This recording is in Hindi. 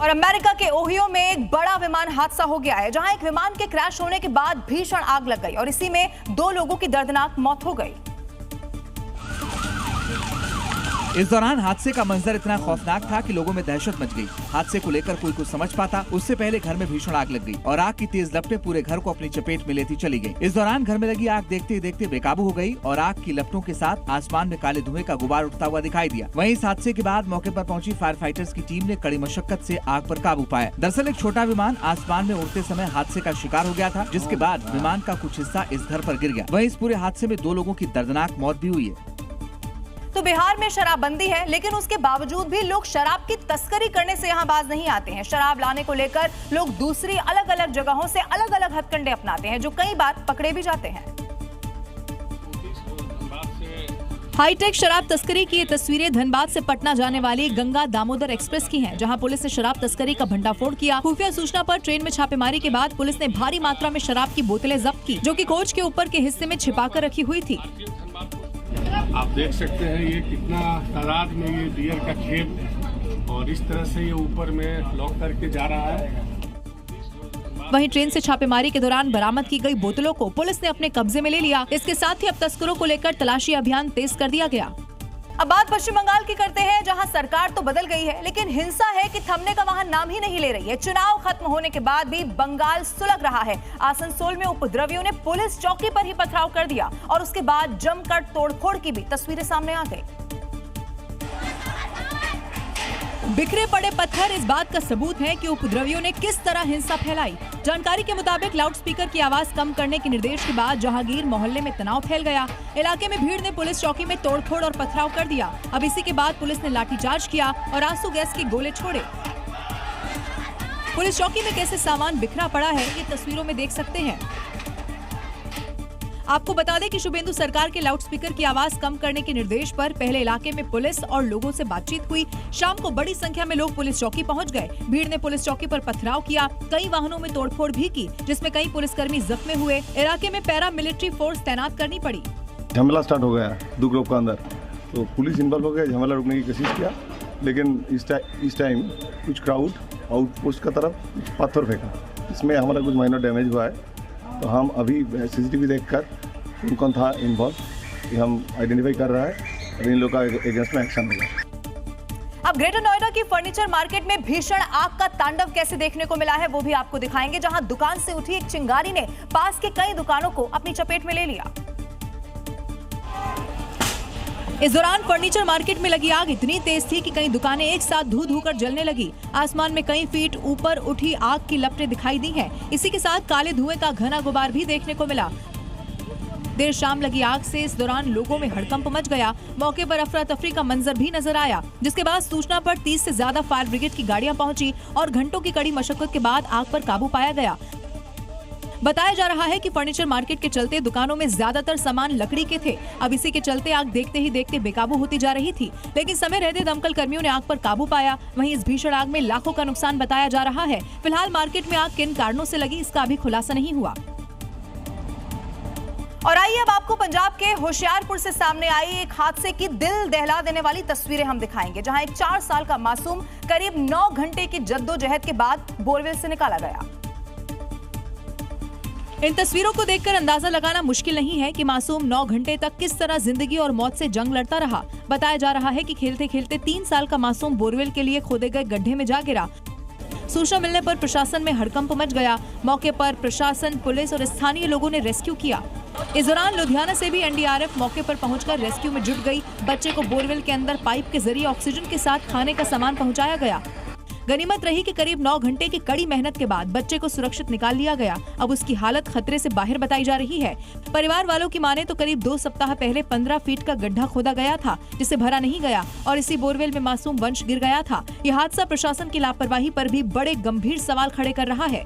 और अमेरिका के ओहियो में एक बड़ा विमान हादसा हो गया है, जहां एक विमान के क्रैश होने के बाद भीषण आग लग गई और इसी में 2 लोगों की दर्दनाक मौत हो गई। इस दौरान हादसे का मंजर इतना खौफनाक था कि लोगों में दहशत मच गई। हादसे को लेकर कोई कुछ समझ पाता उससे पहले घर में भीषण आग लग गई और आग की तेज लपटें पूरे घर को अपनी चपेट में लेती चली गई। इस दौरान घर में लगी आग देखते देखते बेकाबू हो गई और आग की लपटों के साथ आसमान में काले धुएं का गुबार उठता हुआ दिखाई दिया। वहीं इस हादसे के बाद मौके पर पहुंची फायर फाइटर्स की टीम ने कड़ी मशक्कत से आग पर काबू पाया। दरअसल एक छोटा विमान आसमान में उड़ते समय हादसे का शिकार हो गया था, जिसके बाद विमान का कुछ हिस्सा इस घर पर गिर गया। वहीं इस पूरे हादसे में 2 लोगों की दर्दनाक मौत भी हुई है। तो बिहार में शराबबंदी है, लेकिन उसके बावजूद भी लोग शराब की तस्करी करने से यहाँ बाज नहीं आते हैं। शराब लाने को लेकर लोग दूसरी अलग अलग जगहों से अलग अलग हथकंडे अपनाते हैं, जो कई बार पकड़े भी जाते हैं। हाईटेक शराब तस्करी की ये तस्वीरें धनबाद से पटना जाने वाली गंगा दामोदर एक्सप्रेस की हैं, जहां पुलिस ने शराब तस्करी का भंडाफोड़ किया। खुफिया सूचना पर ट्रेन में छापेमारी के बाद पुलिस ने भारी मात्रा में शराब की बोतलें जब्त की, जो कि कोच के ऊपर के हिस्से में छिपाकर रखी हुई थी। आप देख सकते हैं ये कितना तादाद में ये डियर का खेप है और इस तरह से ये ऊपर में लॉक करके जा रहा है। वहीं ट्रेन से छापेमारी के दौरान बरामद की गई बोतलों को पुलिस ने अपने कब्जे में ले लिया। इसके साथ ही अब तस्करों को लेकर तलाशी अभियान तेज कर दिया गया। अब बात पश्चिम बंगाल की करते हैं, जहां सरकार तो बदल गई है, लेकिन हिंसा है कि थमने का वहां नाम ही नहीं ले रही है। चुनाव खत्म होने के बाद भी बंगाल सुलग रहा है। आसनसोल में उपद्रवियों ने पुलिस चौकी पर ही पथराव कर दिया और उसके बाद जमकर तोड़फोड़ की भी तस्वीरें सामने आ गई। बिखरे पड़े पत्थर इस बात का सबूत है कि उपद्रवियों ने किस तरह हिंसा फैलाई। जानकारी के मुताबिक लाउडस्पीकर की आवाज कम करने के निर्देश के बाद जहांगीर मोहल्ले में तनाव फैल गया। इलाके में भीड़ ने पुलिस चौकी में तोड़फोड़ और पथराव कर दिया। अब इसी के बाद पुलिस ने लाठीचार्ज किया और आंसू गैस के गोले छोड़े। पुलिस चौकी में कैसे सामान बिखरा पड़ा है, ये तस्वीरों में देख सकते हैं। आपको बता दें कि शुभेंदु सरकार के लाउडस्पीकर की आवाज कम करने के निर्देश पर पहले इलाके में पुलिस और लोगों से बातचीत हुई। शाम को बड़ी संख्या में लोग पुलिस चौकी पहुंच गए। भीड़ ने पुलिस चौकी पर पथराव किया, कई वाहनों में तोड़फोड़ भी की, जिसमें कई पुलिसकर्मी जख्मी हुए। इलाके में पैरा मिलिट्री फोर्स तैनात करनी पड़ी। झमेला स्टार्ट हो गया 2 ग्रुप के अंदर, तो पुलिस इन्वॉल्व हो गया, झमेला रोकने की कोशिश किया, लेकिन इस टाइम कुछ क्राउड आउटपोस्ट का तरफ पत्थर फेंका, इसमें हमारा कुछ माइनर डैमेज हुआ है। तो हम अभी सीसीटीवी देखकर कौन था इन्वॉल्व हम आइडेंटिफाई कर रहा है और इन लोगों का अगेंस्ट में एक्शन होगा। अब ग्रेटर नोएडा की फर्नीचर मार्केट में भीषण आग का तांडव कैसे देखने को मिला है, वो भी आपको दिखाएंगे, जहां दुकान से उठी एक चिंगारी ने पास के कई दुकानों को अपनी चपेट में ले लिया। इस दौरान फर्नीचर मार्केट में लगी आग इतनी तेज थी कि कई दुकानें एक साथ धू कर जलने लगी। आसमान में कई फीट ऊपर उठी आग की लपटें दिखाई दी हैं। इसी के साथ काले धुएं का घना गुबार भी देखने को मिला। देर शाम लगी आग से इस दौरान लोगों में हड़कंप मच गया। मौके पर अफरा तफरी का मंजर भी नजर आया, जिसके बाद सूचना पर 30 से ज्यादा फायर ब्रिगेड की गाड़ियां पहुंची और घंटों की कड़ी मशक्कत के बाद आग पर काबू पाया गया। बताया जा रहा है कि फर्नीचर मार्केट के चलते दुकानों में ज्यादातर सामान लकड़ी के थे। अब इसी के चलते आग देखते ही देखते बेकाबू होती जा रही थी, लेकिन समय रहते दमकल कर्मियों ने आग पर काबू पाया। वहीं इस भीषण आग में लाखों का नुकसान बताया जा रहा है। फिलहाल मार्केट में आग किन कारणों से लगी, इसका अभी खुलासा नहीं हुआ। और आइए अब आपको पंजाब के होशियारपुर से सामने आई एक हादसे की दिल दहला देने वाली तस्वीरें हम दिखाएंगे, जहां एक 4 साल का मासूम करीब 9 घंटे की जद्दोजहद के बाद बोरवेल से निकाला गया। इन तस्वीरों को देखकर अंदाजा लगाना मुश्किल नहीं है कि मासूम 9 घंटे तक किस तरह जिंदगी और मौत से जंग लड़ता रहा। बताया जा रहा है कि खेलते खेलते 3 साल का मासूम बोरवेल के लिए खोदे गए गड्ढे में जा गिरा। सूचना मिलने पर प्रशासन में हड़कंप मच गया। मौके पर प्रशासन, पुलिस और स्थानीय लोगों ने रेस्क्यू किया। इस दौरान लुधियाना से भी एनडीआरएफ मौके पर पहुंचकर रेस्क्यू में जुट गई। बच्चे को बोरवेल के अंदर पाइप के जरिए ऑक्सीजन के साथ खाने का सामान पहुंचाया गया। गनीमत रही कि करीब 9 घंटे की कड़ी मेहनत के बाद बच्चे को सुरक्षित निकाल लिया गया। अब उसकी हालत खतरे से बाहर बताई जा रही है। परिवार वालों की माने तो करीब 2 सप्ताह पहले 15 फीट का गड्ढा खोदा गया था, जिसे भरा नहीं गया और इसी बोरवेल में मासूम वंश गिर गया था। यह हादसा प्रशासन की लापरवाही पर भी बड़े गंभीर सवाल खड़े कर रहा है।